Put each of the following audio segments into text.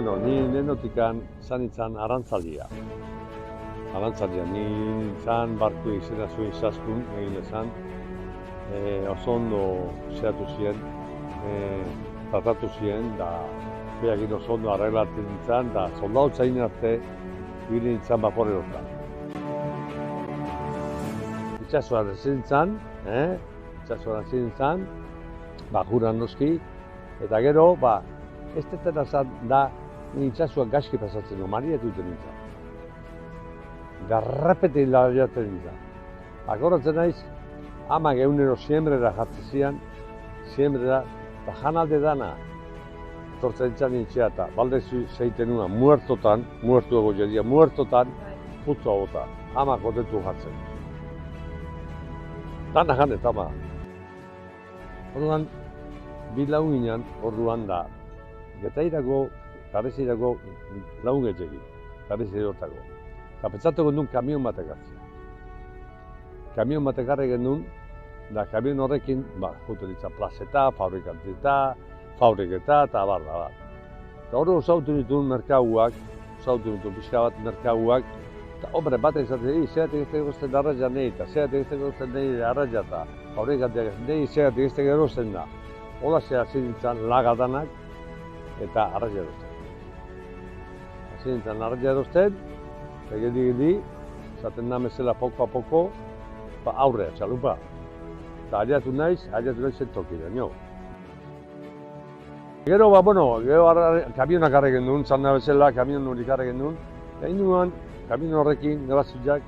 Bueno, ni nenotikan zan itzan arantzalia. Arantzalia, ni nintzen barku izena zuen izaskun egin ezan. Oso ondo zehatu ziren, tratatu ziren, da behakin oso ondo arreglatzen nintzen, da soldautzain arte ibili nintzen bapore hortan. Itxasuan ezin nintzen, itxasuan ezin nintzen, juran noski, eta gero, ez tetera zan da itxasuan gaizki pasatzen du, mariatu duten nintzen. Garrapetein lariatzen nintzen. Akoratzen naiz, amak egunero siembrera jartzen zian, siembrera, eta janalde dana, etortzen nintzen nintzea, eta balde zeiten nuna, muertotan, muertu ego jedia, muertotan, putzu agota, amak otetu jartzen. Dana jan eta ama. Orduan, bi lagun ginen, orduan da, getairako, karezirako lagun getxekin, karezirotako. Eta pentsatuko duen kamion batek hartzea. Kamion batek harregen duen, da kamion horrekin, juten ditzen plazeta, fabrikanteta, eta abar. Eta hori osautu dituen merkauak, pixka bat merkauak, eta hombre, batek izaten, zeatik ez tegozten arraia nahi, eta zeatik ez tegozten nahi arraia eta fabrikanteak nahi, zeatik ez tegozten da. Hola zehazin ditzen lagadanak eta arraia erozten. Hazin ditzen arraia erozten, eta geldi, zaten da mesela poko a poko, aurrea, txalupa. Eta aliatu naiz zentokira, nio. Gero, kamionak harregen duen, zan da bezala, kamion horik harregen duen, egin duen, kamion horrekin, grazilak,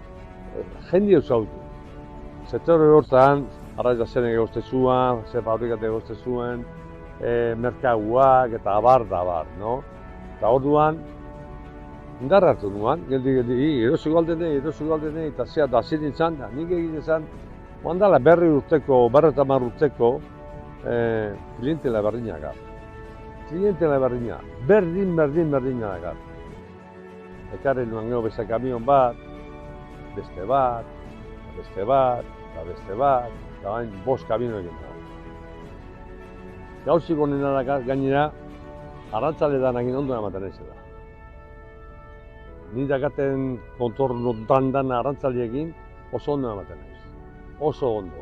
jendi eusautu. Sektore hortan, arraia zen egozte zuen, zer fabrikate egozte zuen, merkauak eta abar, no? Eta orduan, indarra hartu nuen, geldi, erosiko aldenei, eta zea da zin nintzen, nik egin ezan, mandala berretamar urteko, klientela berdinak gar. Klientela berdinak, berdina gar. Ekarren nuen gero beste kamion bat, beste bat, eta bain 5 kamion egin da. Gauzik honena da gainera, arrantzale danak ondo ematen ez da. Ni dakaten kontornotan dana arrantzaliekin oso ondo ematen ez. Oso ondo,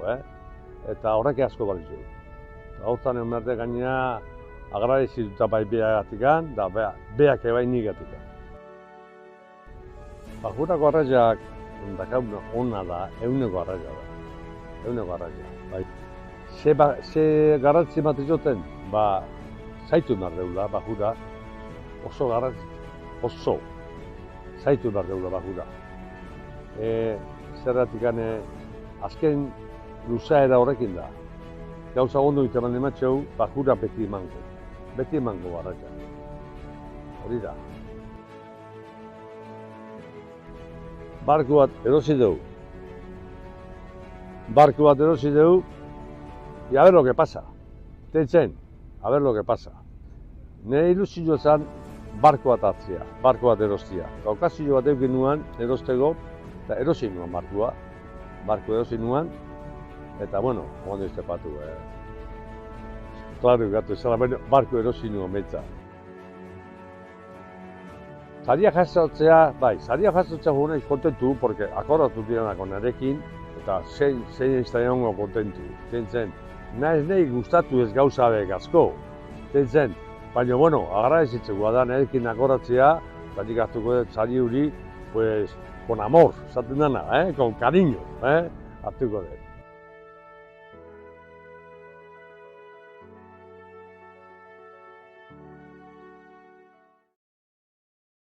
Eta horrek asko balizu. Hortan egon behar gainera agradezituta bai beagatikan, da beak ebai nigatikan. Jurako arraiak dakauna ona da, eguneko arraia da. Eguneko arraia. Ze garrantzi bat izoten, zaitu behar deula, jura, oso garrantzi, oso. Zaitu behar deula, jura. Zerratik azken luzaera horrekin da. Gauza ondo iteman ematxeu, jura beti emango. Beti emango arraia. Hori da. Barku bat erosi dugu. Y a ver lo que pasa. Tentzen, a ver lo que pasa. Nire ilusio zen barku bat hartzea, barku bat erostia. Okazio bat eukin nuen erostego, eta erosi nuen barkua. Barku erosi nuen, eta bueno, ondo iztepatu. Claro, gatu ezala, barku erosi nuen metza. Saria jasotzea gure kontentu, porque akordatu direnako narekin, eta zein izan kontentu. Tentzen, nahi gustatu ez gauza bek asko. Tentzen, baina, agradezitzeko da narekin akordatzea, eta nik hartuko dut sari huri, con amor, esaten dana, con cariño, hartuko dut.